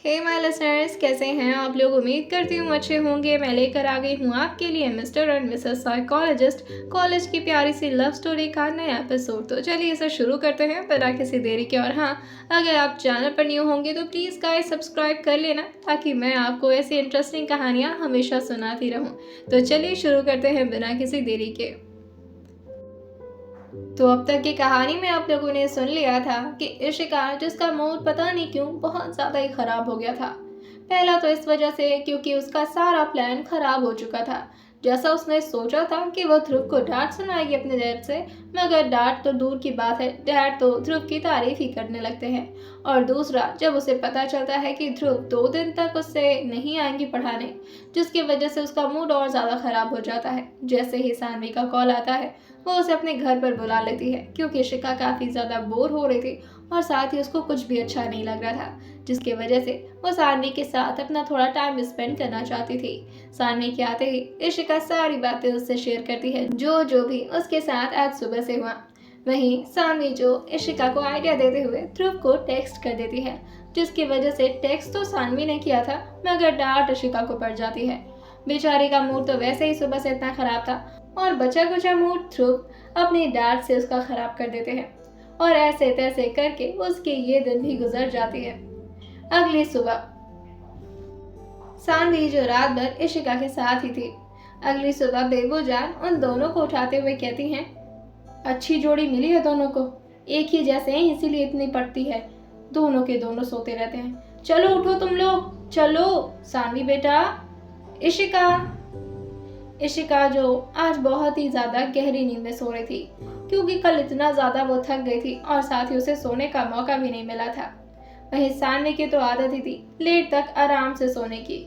Hey my listeners, कैसे हैं आप लोग। उम्मीद करती हूँ अच्छे होंगे। मैं लेकर आ गई हूँ आपके लिए mister and Mrs psychologist college की प्यारी सी लव स्टोरी का नया एपिसोड। तो चलिए इसे शुरू करते हैं बिना किसी देरी के। और हाँ, अगर आप चैनल पर न्यू होंगे तो प्लीज़ गाइस सब्सक्राइब कर लेना, ताकि मैं आपको ऐसी इंटरेस्टिंग कहानियाँ हमेशा सुनाती रहूँ। तो चलिए शुरू करते हैं बिना किसी देरी के। तो अब तक की कहानी में आप लोगों ने सुन लिया था कि इशिका, जिसका मूड पता नहीं क्यों बहुत ज़्यादा ही खराब हो गया था। पहला तो इस वजह से क्योंकि उसका सारा प्लान खराब हो चुका था। जैसा उसने सोचा था कि वह ध्रुव को डांट सुनाएगी अपने डैड से, मगर डांट तो दूर की बात है, डैड तो ध्रुव की तारीफ ही करने लगते हैं। और दूसरा, जब उसे पता चलता है कि ध्रुव 2 दिन तक उससे नहीं आएंगी पढ़ाने, जिसकी वजह से उसका मूड और ज़्यादा खराब हो जाता है। जैसे ही सानवी का कॉल आता है, वो उसे अपने घर पर बुला लेती है, क्योंकि शिका काफ़ी ज़्यादा बोर हो रही थी और साथ ही उसको कुछ भी अच्छा नहीं लग रहा था, जिसकी वजह से वो सानवी के साथ अपना थोड़ा टाइम स्पेंड करना चाहती थी। सानवी के आते ही इशिका सारी बातें उससे शेयर करती है, जो जो भी उसके साथ आज सुबह से हुआ। वहीं सानवी जो इशिका को आइडिया देते हुए ध्रुव को टेक्स्ट कर देती है, जिसकी वजह से टेक्स्ट तो सानवी ने किया था, मगर डांट इशिका को पड़ जाती है। बेचारी का मूड तो वैसे ही सुबह से इतना खराब था, और बचा कुचा मूड ध्रुव अपनी डांट से उसका खराब कर देते हैं। और ऐसे तैसे करके उसकी ये दिन भी गुजर जाती है। अगली सुबह सानवी, जो रात भर इशिका के साथ ही थी, अगली सुबह बेबू जान उन दोनों को उठाते हुए कहती हैं, अच्छी जोड़ी मिली है दोनों को, एक ही जैसे हैं इसीलिए इतनी पड़ती है, दोनों के दोनों सोते रहते हैं। चलो उठो तुम लोग, चलो। सानवी बेटा। इशिका इशिका जो आज बहुत ही ज़्यादा गहरी नींद में सो रही थी, क्योंकि कल इतना ज़्यादा वो थक गई थी और साथ ही उसे सोने का मौका भी नहीं मिला था। वहीं सानवी की तो आदत ही थी लेट तक आराम से सोने की।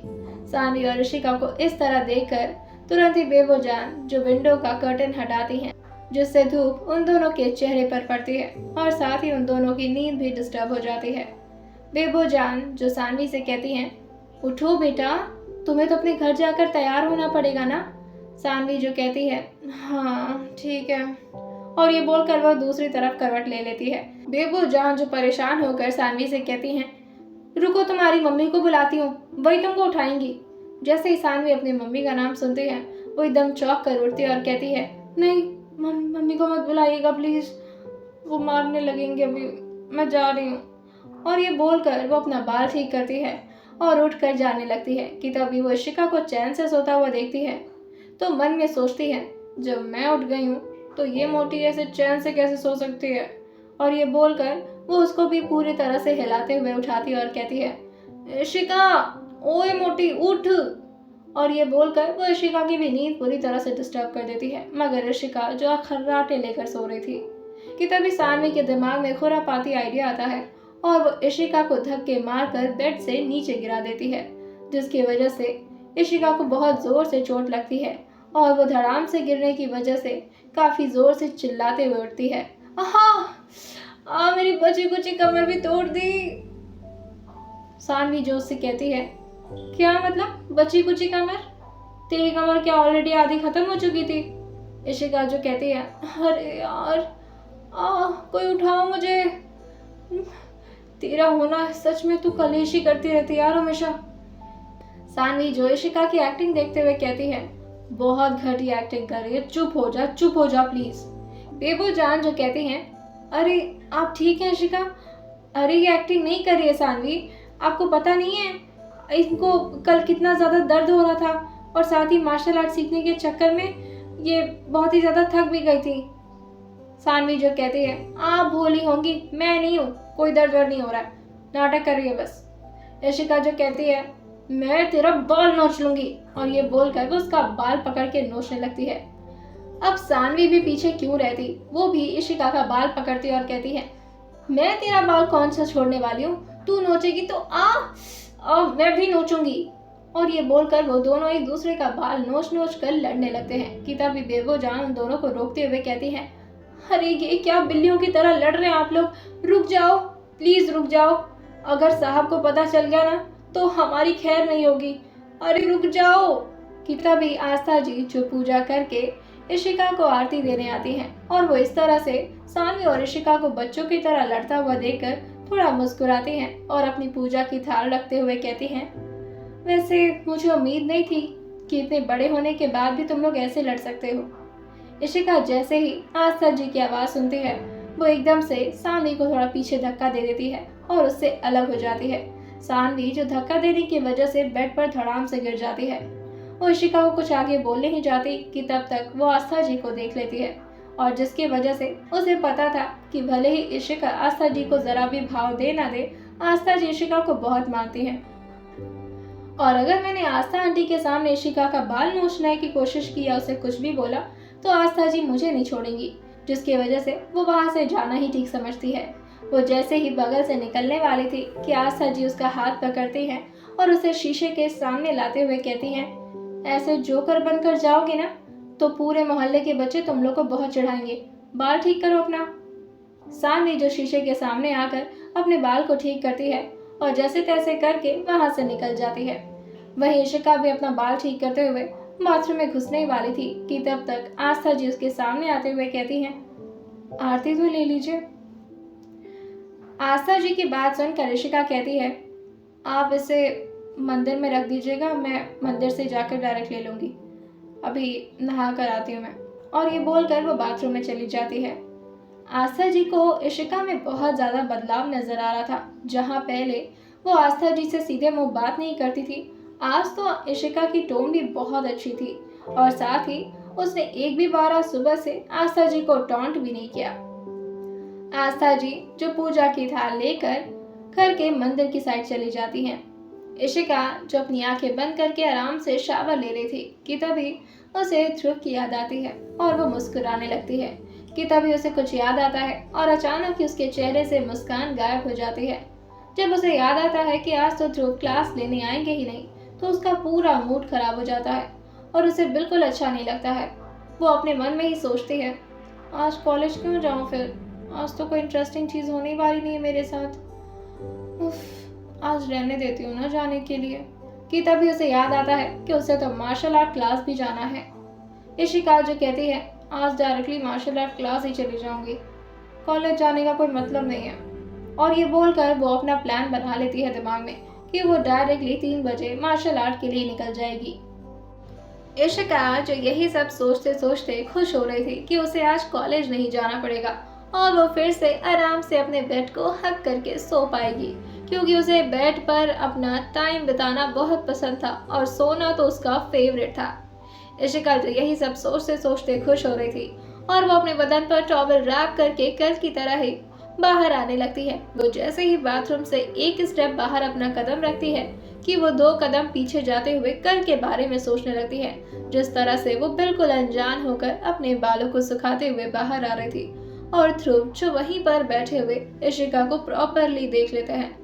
सानवी और इशिका को इस तरह देखकर तुरंत ही बेबो जान जो विंडो का कर्टन हटाती हैं, जिससे धूप उन दोनों के चेहरे पर पड़ती है और साथ ही उन दोनों की नींद भी डिस्टर्ब हो जाती है। बेबो जान जो सानवी से कहती हैं, उठो बेटा, तुम्हें तो अपने घर जाकर तैयार होना पड़ेगा ना। सानवी जो कहती है, हाँ ठीक है, और ये बोलकर वह दूसरी तरफ करवट ले लेती है। बेबू जान जो परेशान होकर सानवी से कहती हैं, रुको तुम्हारी मम्मी को बुलाती हूँ, वही तुमको उठाएंगी। जैसे ही सानवी अपनी मम्मी का नाम सुनती है, वो एकदम चौंक कर उठती है और कहती है, नहीं मम्मी को मत बुलाइएगा प्लीज, वो मारने लगेंगे, अभी मैं जा रही हूँ। और ये बोलकर वो अपना बाल ठीक करती है और उठकर जाने लगती है कि तभी वो इशिका को चैन से सोता हुआ देखती है, तो मन में सोचती है, जब मैं उठ गई हूँ तो ये मोटी ऐसे चैन से कैसे सो सकती है। और ये बोलकर वो उसको भी पूरी तरह से हिलाते हुए उठाती है और कहती है, इशिका, ओए मोटी उठ। और ये बोलकर वो इशिका की भी नींद पूरी तरह से डिस्टर्ब कर देती है, मगर इशिका जो खर्राटे लेकर सो रही थी कि तभी सानवी के दिमाग में खुरापाती आइडिया आता है और वो इशिका को धक्के मारकर बेड से नीचे गिरा देती है, जिसकी वजह से इशिका को बहुत जोर से चोट लगती है और वो धड़ाम से गिरने की वजह से काफी जोर से चिल्लाते हुए उठती है, आहा, मेरी बची कुची कमर भी तोड़ दी। सानवी जो उससे कहती है, क्या मतलब बची कुची कमर? तेरी कमर क्या ऑलरेडी आधी खत्म हो चुकी थी? इशिका जो कहती है, अरे यार, कोई उठाओ मुझे, तेरा होना सच में तू कलेश ही करती रहती यार हमेशा। सानवी जो इशिका की एक्टिंग देखते हुए कहती है, बहुत घटिया एक्टिंग कर रही है, चुप हो जा प्लीज। बेबू जान जो कहती हैं, अरे आप ठीक हैं इशिका? अरे ये एक्टिंग नहीं कर रही है सानवी, आपको पता नहीं है इनको कल कितना ज़्यादा दर्द हो रहा था, और साथ ही मार्शल आर्ट सीखने के चक्कर में ये बहुत ही ज़्यादा थक भी गई थी। सानवी जो कहती है, आप भोली होंगी, मैं नहीं हूँ, कोई दर्द वर्द नहीं हो रहा है, नाटक कर रही है बस। इशिका जो कहती है, मैं तेरा बाल नोच लूंगी, और ये बोलकर वो उसका बाल पकड़ के नोचने लगती है। अब सानवी भी पीछे क्यों रहती, वो भी इशिका का बाल पकड़ती और कहती है, मैं तेरा बाल कौन सा छोड़ने वाली हूँ, तू नोचेगी तो मैं भी नोचूंगी। और ये बोलकर वो दोनों एक दूसरे का बाल नोच नोच कर लड़ने लगते हैं कि तभी बेबो जान उन दोनों को रोकते हुए कहती है, अरे ये क्या बिल्लियों की तरह लड़ रहे हैं आप लोग, रुक जाओ प्लीज रुक जाओ, अगर साहब को पता चल गया ना तो हमारी खैर नहीं होगी, अरे रुक जाओ। कि तभी आस्था जी जो पूजा करके इशिका को आरती देने आती हैं, और वो इस तरह से सानवी और इशिका को बच्चों की तरह लड़ता हुआ देखकर थोड़ा मुस्कुराती हैं और अपनी पूजा की थाल रखते हुए कहती हैं, वैसे मुझे उम्मीद नहीं थी कि इतने बड़े होने के बाद भी तुम लोग ऐसे लड़ सकते हो। इशिका जैसे ही आस्था जी की आवाज़ सुनती है, वो एकदम से सानवी को थोड़ा पीछे धक्का दे देती है और उससे अलग हो जाती है। सानवी जो धक्का देने की वजह से बेड पर धड़ाम से गिर जाती है। वो इशिका को कुछ आगे बोलने ही जाती कि तब तक वो आस्था जी को देख लेती है, और जिसकी वजह से उसे पता था कि भले ही इशिका आस्था जी को जरा भी भाव दे ना दे, आस्था जी इशिका को बहुत मानती हैं। और अगर मैंने आस्था आंटी के सामने इशिका का बाल नोचने की कोशिश की या उसे कुछ भी बोला तो आस्था जी मुझे नहीं छोड़ेंगी, जिसकी वजह से वो वहां से जाना ही ठीक समझती है। वो जैसे ही बगल से निकलने वाली थी कि आस्था जी उसका हाथ पकड़ती हैं और उसे शीशे के सामने लाते हुए कहती हैं, ऐसे जोकर बनकर जाओगे ना तो पूरे मोहल्ले के बच्चे तुम लोग को बहुत चढ़ाएंगे, बाल ठीक करो अपना। सानवी जो शीशे के सामने आकर अपने बाल को ठीक करती है और जैसे तैसे करके वहां से निकल जाती है। वहीं इशिका भी अपना बाल ठीक करते हुए बाथरूम में घुसने वाली थी कि तब तक आस्था जी उसके सामने आते हुए कहती हैं, आरती तो ले लीजिए। आस्था जी की बात सुनकर इशिका कहती है, आप इसे मंदिर में रख दीजिएगा, मैं मंदिर से जाकर डायरेक्ट ले लूंगी, अभी नहा कर आती हूँ मैं। और ये बोलकर वो बाथरूम में चली जाती है। आस्था जी को इशिका में बहुत ज़्यादा बदलाव नजर आ रहा था। जहाँ पहले वो आस्था जी से सीधे मुंह बात नहीं करती थी, आज तो इशिका की टोन भी बहुत अच्छी थी और साथ ही उसने एक भी बार सुबह से आस्था जी को टॉन्ट भी नहीं किया। आस्था जी जो पूजा की थाल लेकर घर के मंदिर की साइड चली जाती हैं। इशिका जो अपनी आंखें बंद करके आराम से शावर ले रही थी कि तभी उसे ध्रुव की याद आती है और वो मुस्कुराने लगती है कि तभी उसे कुछ याद आता है और अचानक ही उसके चेहरे से मुस्कान गायब हो जाती है। जब उसे याद आता है कि आज तो ध्रुव क्लास लेने आएंगे ही नहीं तो उसका पूरा मूड खराब हो जाता है और उसे बिल्कुल अच्छा नहीं लगता है। वो अपने मन में ही सोचती है, आज कॉलेज क्यों जाऊं फिर, आज तो कोई इंटरेस्टिंग चीज़ होने वाली नहीं है मेरे साथ, उफ, आज रहने देती हूँ ना जाने के लिए। कि तभी उसे याद आता है कि उसे तो मार्शल आर्ट क्लास भी जाना है। इशिका जो कहती है, आज डायरेक्टली मार्शल आर्ट क्लास ही चली जाऊंगी, कॉलेज जाने का कोई मतलब नहीं है। और ये बोलकर वो अपना प्लान बना लेती है दिमाग में कि वो डायरेक्टली 3 बजे मार्शल आर्ट के लिए निकल जाएगी। इशिका जो यही सब सोचते सोचते खुश हो रही थी कि उसे आज कॉलेज नहीं जाना पड़ेगा और वो फिर से आराम से अपने बेड को हक करके सो पाएगी, क्योंकि उसे बेड पर अपना टाइम बिताना बहुत पसंद था और सोना तो उसका फेवरेट था। इशिका जो यही सब सोचते सोचते खुश हो रही थी और वो अपने बदन पर टॉवल रैप करके कल की तरह ही बाहर आने लगती है। वो जैसे ही बाथरूम से एक स्टेप बाहर अपना कदम रखती है कि वो 2 कदम पीछे जाते हुए कल के बारे में सोचने लगती है, जिस तरह से वो बिल्कुल अनजान होकर अपने बालों को सुखाते हुए बाहर आ रही थी और ध्रुव जो वहीं पर बैठे हुए इशिका को प्रॉपरली देख लेते हैं।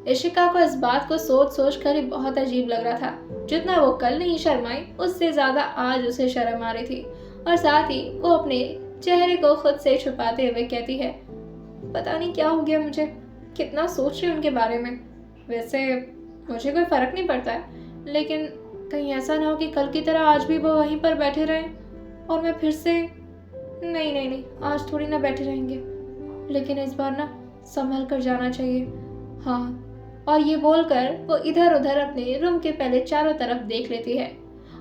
इशिका को इस बात को सोच सोच कर ही बहुत अजीब लग रहा था। जितना वो कल नहीं शर्माई उससे ज्यादा आज उसे शर्म आ रही थी और साथ ही वो अपने चेहरे को खुद से छुपाते हुए कहती है, पता नहीं क्या हो गया मुझे, कितना सोच रही उनके बारे में। वैसे मुझे कोई फर्क नहीं पड़ता है, लेकिन कहीं ऐसा ना हो कि कल की तरह आज भी वो वहीं पर बैठे रहें और मैं फिर से नहीं नहीं नहीं, आज थोड़ी ना बैठे रहेंगे, लेकिन इस बार ना संभल कर जाना चाहिए। हाँ। और ये बोलकर वो इधर उधर अपने रूम के पहले चारों तरफ देख लेती है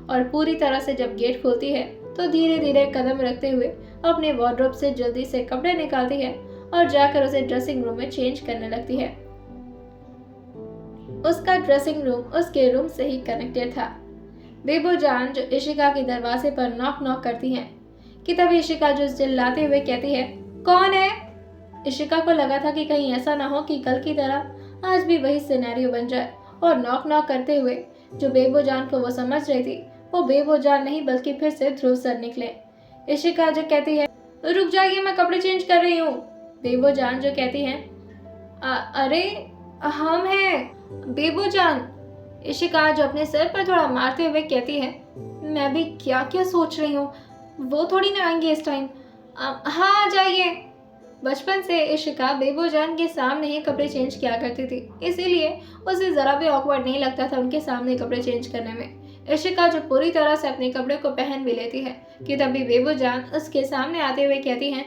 और पूरी तरह से जब गेट खोलती है तो धीरे धीरे कदम रखते हुए अपने वार्डरोब से जल्दी से कपड़े निकालती है और जाकर उसे ड्रेसिंग रूम में चेंज करने लगती है। उसका ड्रेसिंग रूम उसके रूम से ही कनेक्टेड था। बेबो जान जो इशिका के दरवाजे पर नॉक नॉक करती हैं कि तभी इशिका जो चिल्लाते हुए कहती है, कौन है? इशिका को लगा था कि कहीं ऐसा ना हो कि कल की तरह आज भी वही सिनेरियो बन जाए और नॉक नॉक करते हुए जो बेबो जान को वो समझ रही थी वो बेबो जान नहीं बल्कि फिर से ध्रुव सर निकले। इशिका जो कहती है, रुक जाइए मैं कपड़े चेंज कर रही हूँ। बेबो जान जो कहती है, अरे हम हैं बेबो जान। इशिका जो अपने सिर पर थोड़ा मारते हुए कहती है, मैं भी क्या क्या सोच रही हूँ, वो थोड़ी ना आएंगे इस टाइम। हाँ आ जाइए। बचपन से इशिका बेबो जान के सामने ही कपड़े चेंज किया करती थी, इसीलिए उसे जरा भी ऑकवर्ड नहीं लगता था उनके सामने कपड़े चेंज करने में। इशिका जो पूरी तरह से अपने कपड़े को पहन भी लेती है कि तभी बेबो जान उसके सामने आते हुए कहती हैं,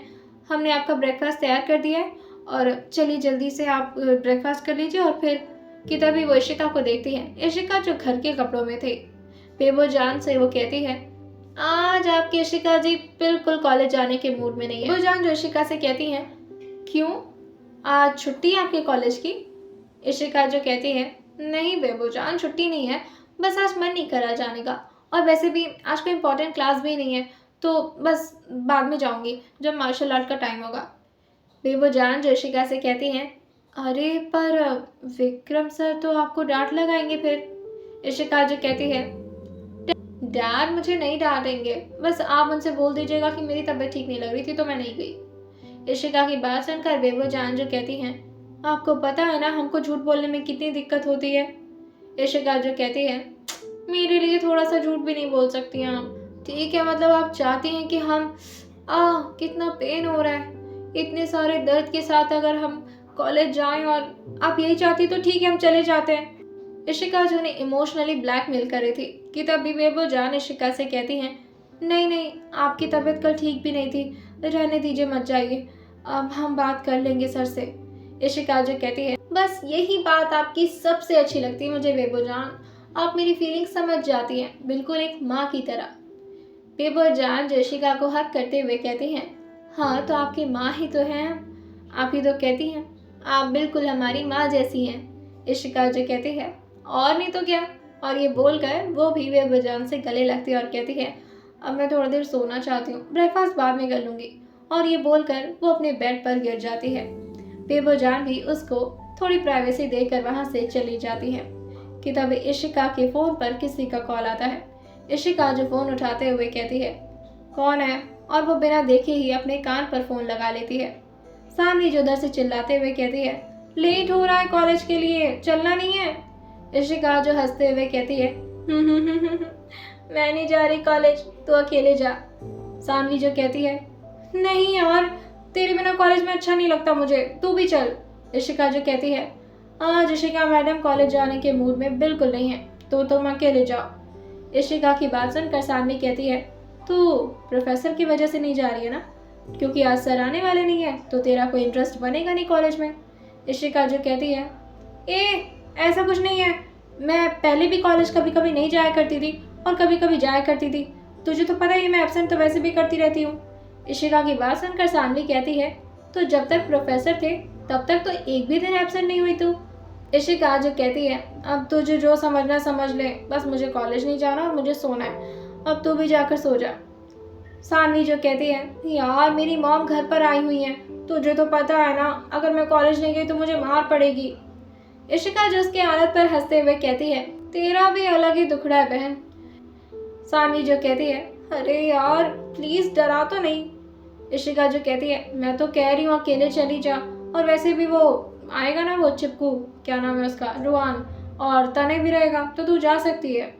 हमने आपका ब्रेकफास्ट तैयार कर दिया है और चलिए जल्दी से आप ब्रेकफास्ट कर लीजिए। और फिर कि तभी वो इशिका को देखती है। इशिका जो घर के कपड़ों में थे। बेबोजान से वो कहती है, आज आपकी इशिका जी बिल्कुल कॉलेज जाने के मूड में नहीं है। बेबोजान जो इशिका से कहती हैं, क्यों, आज छुट्टी है आपके कॉलेज की? इशिका जो कहती है, नहीं बेबोजान छुट्टी नहीं है, बस आज मन नहीं करा जाने का, और वैसे भी आज कोई इंपॉर्टेंट क्लास भी नहीं है, तो बस बाद में जाऊंगी जब मार्शल आर्ट का टाइम होगा। बेबोजान जो इशिका से कहती हैं, अरे पर विक्रम सर तो आपको डांट लगाएंगे फिर। इशिका जो कहती है, डैड मुझे नहीं डांटेंगे, बस आप उनसे बोल दीजिएगा कि मेरी तबीयत ठीक नहीं लग रही थी तो मैं नहीं गई। इशिका की बात सुनकर बेबोजान जो कहती हैं, आपको पता है ना हमको झूठ बोलने में कितनी दिक्कत होती है। इशिका जो कहती है, मेरे लिए थोड़ा सा झूठ भी नहीं बोल सकती हैं आप? ठीक है, मतलब आप चाहती हैं कि हम कितना पेन हो रहा है, इतने सारे दर्द के साथ अगर हम कॉलेज जाएं, और आप यही चाहती तो ठीक है हम चले जाते हैं। इशिका जो उन्हें इमोशनली ब्लैकमेल कर रही थी कि तभी बेबोजान इशिका से कहती हैं, नहीं नहीं आपकी तबीयत कल ठीक भी नहीं थी, रहने दीजिए मत जाइए, अब हम बात कर लेंगे सर से। इशिका जो कहती है, बस यही बात आपकी सबसे अच्छी लगती है मुझे बेबोजान, आप मेरी फीलिंग समझ जाती हैं बिल्कुल एक माँ की तरह। बेबोजान जो इशिका को हक करते हुए कहती हैं, हाँ तो आपकी माँ ही तो हैं हम, आप ही तो कहती हैं आप बिल्कुल हमारी माँ जैसी हैं। इशिका जो कहती है, और नहीं तो क्या। और ये बोलकर वो भी बेबोजान से गले लगती है और कहती है, अब मैं थोड़ी देर सोना चाहती हूँ, ब्रेकफास्ट बाद में कर लूँगी। और ये बोलकर वो अपने बेड पर गिर जाती है। बेबोजान भी उसको थोड़ी प्राइवेसी देकर वहाँ से चली जाती है कि तभी इशिका के फ़ोन पर किसी का कॉल आता है। इशिका जो फ़ोन उठाते हुए कहती है, कौन है? और वो बिना देखे ही अपने कान पर फ़ोन लगा लेती है। सानवी जो उधर से चिल्लाते हुए कहती है, लेट हो रहा है कॉलेज के लिए, चलना नहीं है? इशिका जो हंसते हुए कहती है, मैं नहीं जा रही कॉलेज, तू अकेले जा। सानवी जो कहती है, नहीं यार तेरे बिना कॉलेज में अच्छा नहीं लगता मुझे, तू भी चल। इशिका जो कहती है, आज इशिका मैडम कॉलेज जाने के मूड में बिल्कुल नहीं है, तो तुम अकेले जाओ। इशिका की बात सुनकर सानवी कहती है, तू प्रोफेसर की वजह से नहीं जा रही है ना? क्योंकि आज सर आने वाले नहीं है तो तेरा कोई इंटरेस्ट बनेगा नहीं कॉलेज में। इशिका जो कहती है, ऐसा कुछ नहीं है, मैं पहले भी कॉलेज कभी कभी नहीं जाया करती थी और कभी कभी जाया करती थी, तुझे तो पता ही मैं एब्सेंट तो वैसे भी करती रहती हूँ। इशिका की बात सुनकर सानवी कहती है, तो जब तक प्रोफेसर थे तब तक तो एक भी दिन एब्सेंट नहीं हुई तू। इशिका जो कहती है, अब तुझे जो समझना समझ ले, बस मुझे कॉलेज नहीं जाना और मुझे सोना है, अब तू भी जाकर सो जा। सानवी जो कहती है, यार मेरी मॉम घर पर आई हुई है, तुझे तो पता है ना अगर मैं कॉलेज नहीं गई तो मुझे मार पड़ेगी। इशिका जो उसकी हालत पर हंसते हुए कहती है, तेरा भी अलग ही दुखड़ा है बहन। सानवी जो कहती है, अरे यार प्लीज डरा तो नहीं। इशिका जो कहती है, मैं तो कह रही हूँ अकेले चली जा, और वैसे भी वो आएगा ना वो चिपकू, क्या नाम है उसका, रुआन, और तने भी रहेगा तो तू जा सकती है।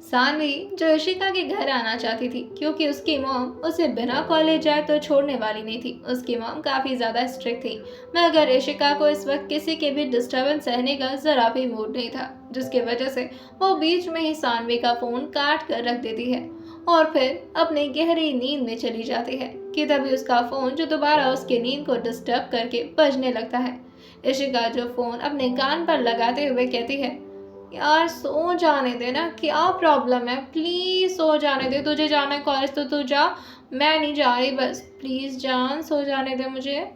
सानवी जो इशिका के घर आना चाहती थी क्योंकि उसकी मॉम उसे बिना कॉलेज जाए तो छोड़ने वाली नहीं थी। उसकी मॉम काफ़ी ज़्यादा स्ट्रिक्ट थी, मगर इशिका को इस वक्त किसी के भी डिस्टर्बेंस सहने का ज़रा भी मूड नहीं था, जिसकी वजह से वो बीच में ही सानवी का फ़ोन काट कर रख देती है और फिर अपनी गहरी नींद में चली जाती है कि तभी उसका फ़ोन जो दोबारा उसकी नींद को डिस्टर्ब करके बजने लगता है। इशिका जो फ़ोन अपने कान पर लगाते हुए कहती है, यार सो जाने दे ना, क्या प्रॉब्लम है, प्लीज़ सो जाने दे, तुझे जाना है कॉलेज तो तू जा, मैं नहीं जा रही, बस प्लीज़ जान सो जाने दे मुझे।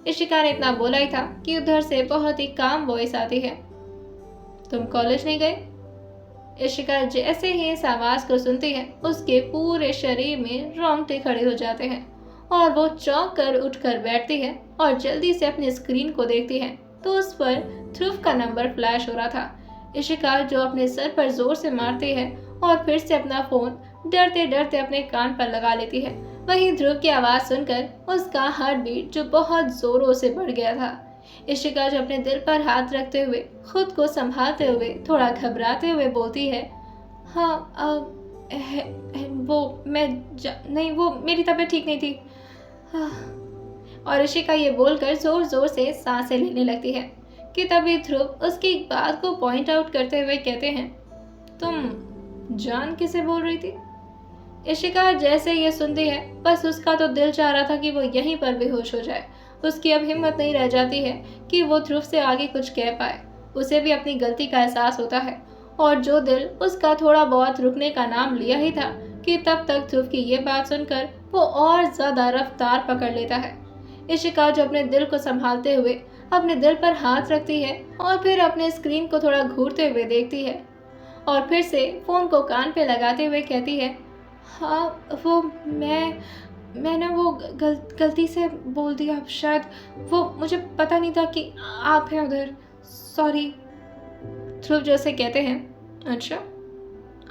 इशिका ने इतना बोला ही था कि उधर से बहुत ही काम वॉइस आती है, तुम कॉलेज नहीं गए? इशिका जैसे ही इस आवाज़ को सुनती है उसके पूरे शरीर में रोंगटे खड़े हो जाते हैं और वो चौंक कर उठकर बैठती है और जल्दी से अपनी स्क्रीन को देखती है तो उस पर ध्रुव का नंबर फ्लैश हो रहा था। इशिका जो अपने सर पर जोर से मारती है और फिर से अपना फोन डरते डरते अपने कान पर लगा लेती है। वहीं ध्रुव की आवाज़ सुनकर उसका हार्ट बीट जो बहुत जोरों से बढ़ गया था। इशिका जो अपने दिल पर हाथ रखते हुए खुद को संभालते हुए थोड़ा घबराते हुए बोलती है, हाँ नहीं वो मेरी तबीयत ठीक नहीं थी। और इशिका ये बोलकर जोर जोर से सांसें लेने लगती है कि तभी ध्रुव उसकी एक बात को पॉइंट आउट करते हुए कहते हैं, तुम जान किसे बोल रही थी? इशिका जैसे ये सुनती है बस उसका तो दिल चाह रहा था कि वो यहीं पर बेहोश हो जाए उसकी अब हिम्मत नहीं रह जाती है कि वो ध्रुव से आगे कुछ कह पाए। उसे भी अपनी गलती का एहसास होता है और जो दिल उसका थोड़ा बहुत रुकने का नाम लिया ही था कि तब तक ध्रुव की ये बात सुनकर वो और ज्यादा रफ्तार पकड़ लेता है। इशिका जो अपने दिल को संभालते हुए अपने दिल पर हाथ रखती है और फिर अपने स्क्रीन को थोड़ा घूरते हुए देखती है और फिर से फोन को कान पे लगाते हुए कहती है, हाँ वो मैंने वो गलती से बोल दिया। शायद वो मुझे पता नहीं था कि आप हैं उधर। सॉरी। ध्रुव जैसे कहते हैं, अच्छा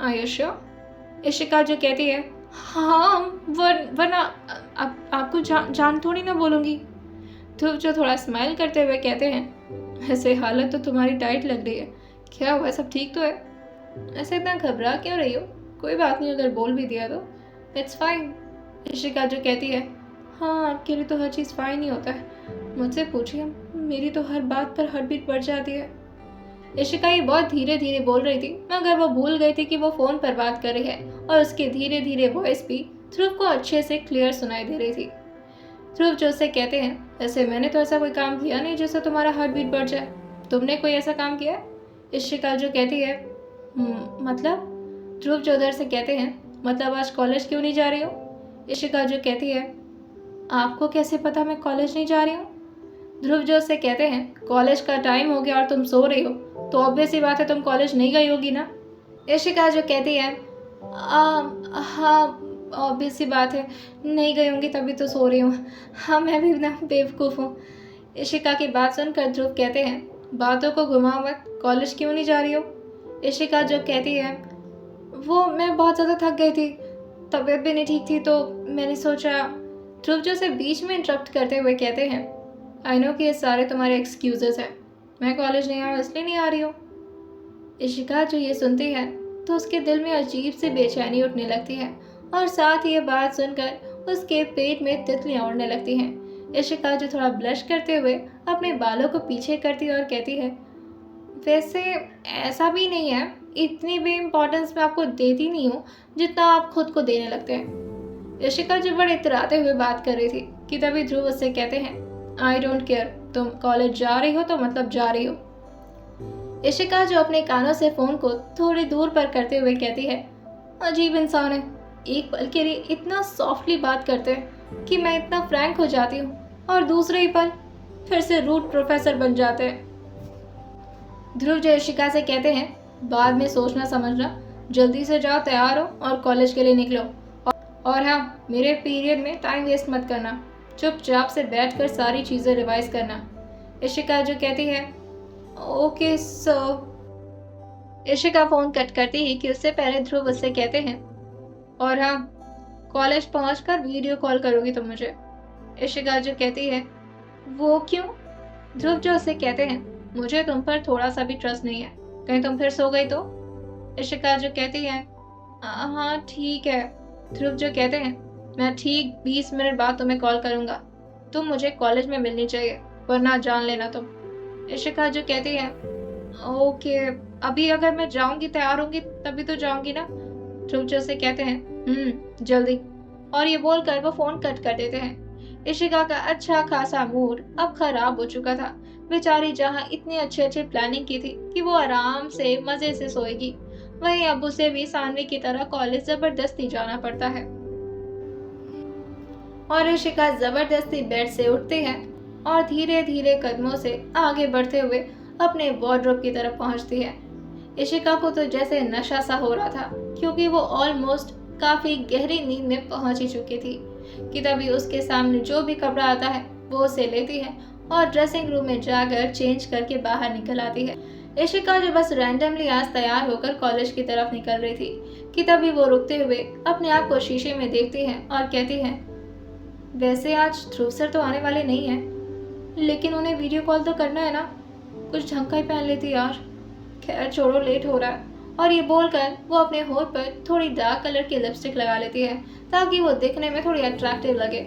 आयुष्या। इशिका जो कहती है, हाँ वरना आपको जान थोड़ी ना बोलूँगी। ध्रुव जो थोड़ा स्माइल करते हुए कहते हैं, ऐसे हालत तो तुम्हारी टाइट लग रही है, क्या हुआ, सब ठीक तो है? ऐसे इतना घबरा क्यों रही हो? कोई बात नहीं, अगर बोल भी दिया तो इट्स फाइन। इशिका जो कहती है, हाँ आपके लिए तो हर चीज़ फाइन ही होता है, मुझसे पूछिए, मेरी तो हर बात पर हार्ट बीट बढ़ जाती है। इशिका ये बहुत धीरे धीरे बोल रही थी मगर वो भूल गई थी कि वो फ़ोन पर बात कर रही है और उसकी धीरे धीरे वॉइस भी ध्रुव को अच्छे से क्लियर सुनाई दे रही थी। ध्रुव जो उससे कहते हैं, वैसे मैंने तो ऐसा कोई काम किया नहीं जिससे तुम्हारा हार्ट बीट बढ़ जाए, तुमने कोई ऐसा काम किया? इशिका जो कहती है, मतलब? ध्रुव जो उधर से कहते हैं, मतलब आज कॉलेज क्यों नहीं जा रही हो? इशिका जो कहती है, आपको कैसे पता मैं कॉलेज नहीं जा रही हूँ? ध्रुव जो उससे कहते हैं, कॉलेज का टाइम हो गया और तुम सो रही हो तो ऑब्वियस सी बात है तुम कॉलेज नहीं गई होगी ना। इशिका जो कहती है, हाँ ऑब्वियस सी बात है, नहीं गई होंगी तभी तो सो रही हूँ। हाँ मैं भी ना बेवकूफ़ हूँ। इशिका की बात सुनकर ध्रुव कहते हैं, बातों को घुमाओ मत, कॉलेज क्यों नहीं जा रही हो? इशिका जो कहती है, वो मैं बहुत ज़्यादा थक गई थी, तबीयत भी नहीं ठीक थी तो मैंने सोचा। ध्रुव जो से बीच में इंटरप्ट करते हुए कहते हैं, आई नो कि ये सारे तुम्हारे एक्सक्यूजेस हैं, मैं कॉलेज नहीं आया इसलिए नहीं आ रही हूँ। इशिका जो ये सुनती है तो उसके दिल में अजीब सी बेचैनी उठने लगती है और साथ ही ये बात सुनकर उसके पेट में तितलियाँ उड़ने लगती हैं। इशिका जो थोड़ा ब्लश करते हुए अपने बालों को पीछे करती है और कहती है, वैसे ऐसा भी नहीं है, इतनी भी इम्पोर्टेंस मैं आपको देती नहीं हूँ जितना आप खुद को देने लगते हैं। इशिका जो बड़े इतराते हुए बात कर रही थी कि तभी ध्रुव उससे कहते हैं, आई डोंट केयर, तुम कॉलेज जा रही हो तो मतलब जा रही हो। इशिका जो अपने कानों से फोन को थोड़ी दूर पर करते हुए कहती है, अजीब इंसान है, एक पल के लिए इतना सॉफ्टली बात करते हैं कि मैं इतना फ्रैंक हो जाती हूँ और दूसरे ही पल फिर से रूट प्रोफेसर बन जाते हैं। ध्रुव जो इशिका से कहते हैं, बाद में सोचना समझना, जल्दी से जाओ, तैयार हो और कॉलेज के लिए निकलो। और हाँ, मेरे पीरियड में टाइम वेस्ट मत करना, चुपचाप से बैठकर सारी चीज़ें रिवाइज करना। इशिका जो कहती है, okay sir. Ishika phone cut करती ही कि उससे पहले ध्रुव उससे कहते हैं, और हाँ, कॉलेज पहुंचकर वीडियो कॉल करोगी तुम मुझे। इशिका जो कहती है, वो क्यों? ध्रुव जो उससे कहते हैं, मुझे तुम पर थोड़ा सा भी ट्रस्ट नहीं है, कहीं तुम फिर सो गई तो? इशिका जो कहती है, हाँ ठीक है। ध्रुव जो कहते हैं, मैं ठीक 20 मिनट बाद तुम्हें कॉल करूंगा, तुम मुझे कॉलेज में मिलनी चाहिए वरना जान लेना तुम। इशिका जो कहती है, ओके, अभी अगर मैं जाऊंगी तैयार होंगी तभी तो जाऊंगी ना। ध्रुव जो से कहते हैं, जल्दी। और ये बोलकर वो फोन कट कर देते हैं। इशिका का अच्छा खासा मूड अब खराब हो चुका था। बेचारी जहाँ इतनी अच्छी प्लानिंग की थी कि वो आराम से मजे से सोएगी, वहीं अब उसे भी सानवी की तरह कॉलेज जबरदस्ती जाना पड़ता है। और इशिका जबरदस्ती बेड से उठती है और धीरे धीरे कदमों से आगे बढ़ते हुए अपने वार्डरोब की तरफ पहुंचती है। इशिका को तो जैसे नशा सा हो रहा था क्योंकि वो ऑलमोस्ट काफी गहरी नींद में पहुंच ही चुकी थी कि तभी उसके सामने जो भी कपड़ा आता है वो उसे लेती है और ड्रेसिंग रूम में जाकर चेंज करके बाहर निकल आती है। इशिका जो बस रैंडमली आज तैयार होकर कॉलेज की तरफ निकल रही थी कि तभी वो रुकते हुए अपने आप को शीशे में देखती है और कहती है, वैसे आज ध्रुव सर तो आने वाले नहीं है, लेकिन उन्हें वीडियो कॉल तो करना है ना, कुछ ढंग का ही पहन लेती यार। खैर छोड़ो, लेट हो रहा है। और ये बोलकर वो अपने होठ पर थोड़ी डार्क कलर की लिपस्टिक लगा लेती है ताकि वो दिखने में थोड़ी अट्रैक्टिव लगे,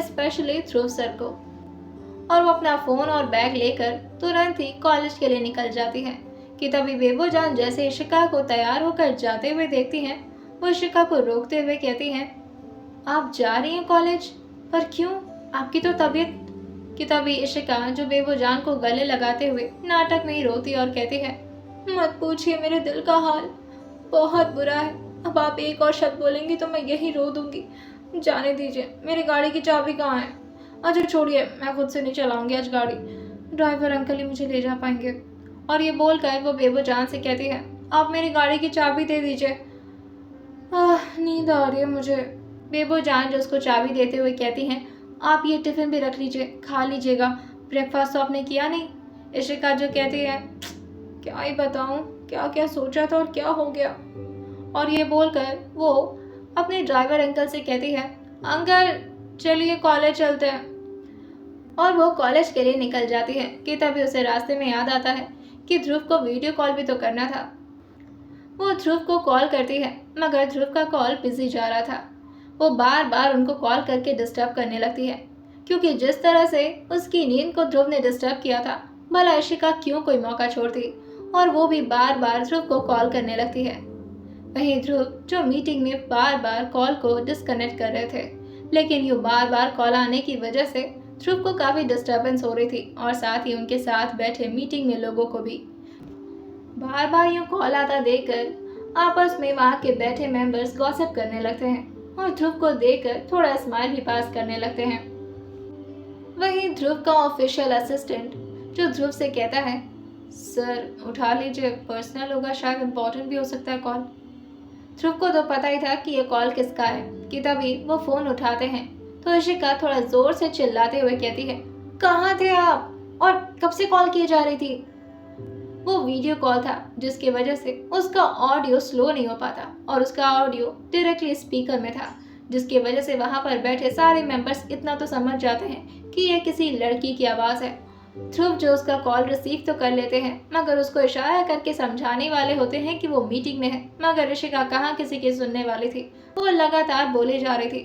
स्पेशली ध्रुव सर को। और वो अपना फोन और बैग लेकर तुरंत ही कॉलेज के लिए निकल जाती है कि तभी बेबोजान जैसे इशिका को तैयार होकर जाते हुए देखती हैं, वो इशिका को रोकते हुए कहती हैं, आप जा रही हैं कॉलेज? पर क्यों? आपकी तो तबीयत कि तभी इशिका जो बेबोजान को गले लगाते हुए नाटक में ही रोती और कहती है, मत पूछिए मेरे दिल का हाल, बहुत बुरा है। अब आप एक और शब्द बोलेंगी तो मैं यही रो दूंगी। जाने दीजिए, मेरी गाड़ी की चाबी कहाँ है? अच्छा छोड़िए, मैं खुद से नहीं चलाऊंगी आज गाड़ी, ड्राइवर अंकल ही मुझे ले जा पाएंगे। और ये बोलकर वो बेबोजान से कहती है, आप मेरी गाड़ी की चाबी दे दीजिए, नींद आ रही है मुझे। बेबोजान जो उसको चाबी देते हुए कहती हैं, आप ये टिफिन भी रख लीजिए, खा लीजिएगा, ब्रेकफास्ट तो आपने किया नहीं। इशिका जो कहती है, क्या ही बताऊं, क्या क्या सोचा था और क्या हो गया। और ये बोलकर वो अपने ड्राइवर अंकल से कहती है, अंकल चलिए कॉलेज चलते हैं। और वो कॉलेज के लिए निकल जाती है कि तभी उसे रास्ते में याद आता है कि ध्रुव को वीडियो कॉल भी तो करना था। वो ध्रुव को कॉल करती है, मगर ध्रुव का कॉल बिजी जा रहा था। वो बार बार उनको कॉल करके डिस्टर्ब करने लगती है, क्योंकि जिस तरह से उसकी नींद को ध्रुव ने डिस्टर्ब किया था, भला इशिका क्यों कोई मौका छोड़ती, और वो भी बार बार ध्रुव को कॉल करने लगती है। वहीं ध्रुव जो मीटिंग में बार बार कॉल को डिस्कनेक्ट कर रहे थे, लेकिन यूँ बार बार कॉल आने की वजह से ध्रुव को काफ़ी डिस्टर्बेंस हो रही थी, और साथ ही उनके साथ बैठे मीटिंग में लोगों को भी बार बार यूँ कॉल आता देखकर आपस में वहाँ के बैठे मेंबर्स गॉसिप करने लगते हैं, और ध्रुव को देखकर थोड़ा स्माइल भी पास करने लगते हैं। वहीं ध्रुव का ऑफिशियल असिस्टेंट जो ध्रुव से कहता है, सर उठा लीजिए, पर्सनल होगा, शायद इम्पोर्टेंट भी हो सकता है कॉल। ध्रुव को तो पता ही था कि ये कॉल किसका है, कि तभी वो फ़ोन उठाते हैं तो इशिका थोड़ा ज़ोर से चिल्लाते हुए कहती है, कहाँ थे आप और कब से कॉल किए जा रही थी। वो वीडियो कॉल था जिसकी वजह से उसका ऑडियो स्लो नहीं हो पाता, और उसका ऑडियो डायरेक्टली स्पीकर में था, जिसकी वजह से वहाँ पर बैठे सारे मेंबर्स इतना तो समझ जाते हैं कि यह किसी लड़की की आवाज़ है। ध्रुव जो उसका कॉल रिसीव तो कर लेते हैं, मगर उसको इशारा करके समझाने वाले होते हैं कि वो मीटिंग में है, मगर इशिका कहाँ किसी की सुनने वाली थी। वो लगातार बोले जा रही थी,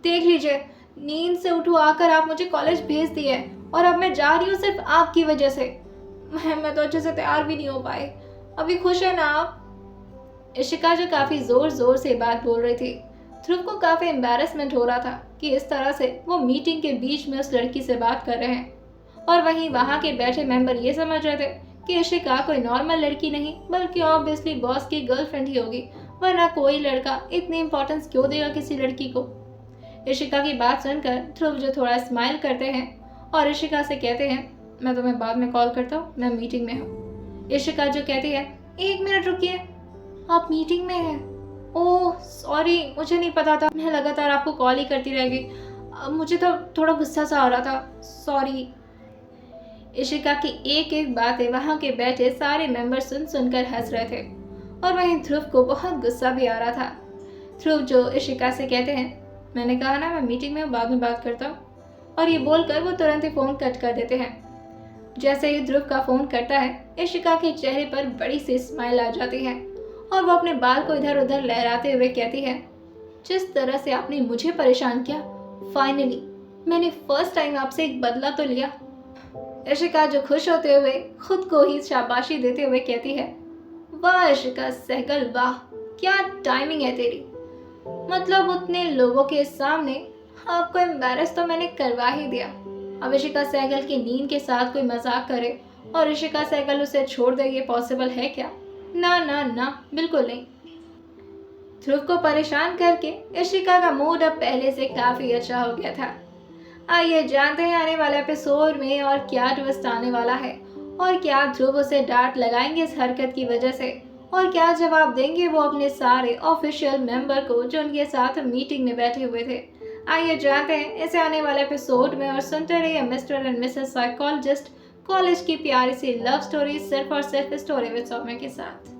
देख लीजिए, नींद से उठो आकर आप मुझे कॉलेज भेज दिए, और अब मैं जा रही हूँ सिर्फ आपकी वजह से। मैं तो अच्छे से तैयार भी नहीं हो पाए, अभी खुश है ना आप? इशिका जो काफ़ी ज़ोर ज़ोर से बात बोल रही थी, ध्रुव को काफ़ी एम्बैरेसमेंट हो रहा था कि इस तरह से वो मीटिंग के बीच में उस लड़की से बात कर रहे हैं, और वहीं वहाँ के बैठे मेंबर ये समझ रहे थे कि इशिका कोई नॉर्मल लड़की नहीं बल्कि ऑब्वियसली बॉस की गर्लफ्रेंड ही होगी, वरना कोई लड़का इतनी इंपॉर्टेंस क्यों देगा किसी लड़की को। इशिका की बात सुनकर ध्रुव जो थोड़ा स्माइल करते हैं और इशिका से कहते हैं, मैं तुम्हें बाद में कॉल करता हूँ, मैं मीटिंग में हूँ। इशिका जो कहती है, 1 मिनट रुकिए, आप मीटिंग में हैं? ओह सॉरी, मुझे नहीं पता था, मैं लगातार आपको कॉल ही करती रह गई, मुझे तो थोड़ा गुस्सा सा आ रहा था, सॉरी। इशिका की एक एक बातें वहाँ के बैठे सारे मेंबर सुन सुनकर हंस रहे थे, और वहीं ध्रुव को बहुत गुस्सा भी आ रहा था। ध्रुव जो इशिका से कहते हैं, मैंने कहा ना मैं मीटिंग में हूँ, बाद में बात करता हूँ, और ये बोलकर वो तुरंत ही फ़ोन कट कर देते हैं। जैसे ही ध्रुव का फ़ोन कटता है, इशिका के चेहरे पर बड़ी सी स्माइल आ जाती है, और वो अपने बाल को इधर उधर लहराते हुए कहती है, जिस तरह से आपने मुझे परेशान किया, फाइनली मैंने फर्स्ट टाइम आपसे एक बदला तो लिया। इशिका जो खुश होते हुए खुद को ही शाबाशी देते हुए कहती है, वाह इशिका सहगल, वाह क्या टाइमिंग है तेरी, मतलब उतने लोगों के सामने आपको एम्बैरस तो मैंने करवा ही दिया। अब इशिका सहगल की नींद के साथ कोई मजाक करे और इशिका सहगल उसे छोड़ दे, ये पॉसिबल है क्या? ना ना ना, बिल्कुल नहीं। ध्रुव को परेशान करके इशिका का मूड अब पहले से काफ़ी अच्छा हो गया था। आइए जानते हैं आने वाले एपिसोड में और क्या ट्विस्ट आने वाला है, और क्या ध्रुव उसे डांट लगाएंगे इस हरकत की वजह से, और क्या जवाब देंगे वो अपने सारे ऑफिशियल मेंबर को जो उनके साथ मीटिंग में बैठे हुए थे। आइए जानते हैं इसे आने वाले एपिसोड में, और सुनते रहिए mister and Mrs psychologist, college की प्यारी सी लव स्टोरी सिर्फ और सिर्फ स्टोरी विद सौम्या के साथ।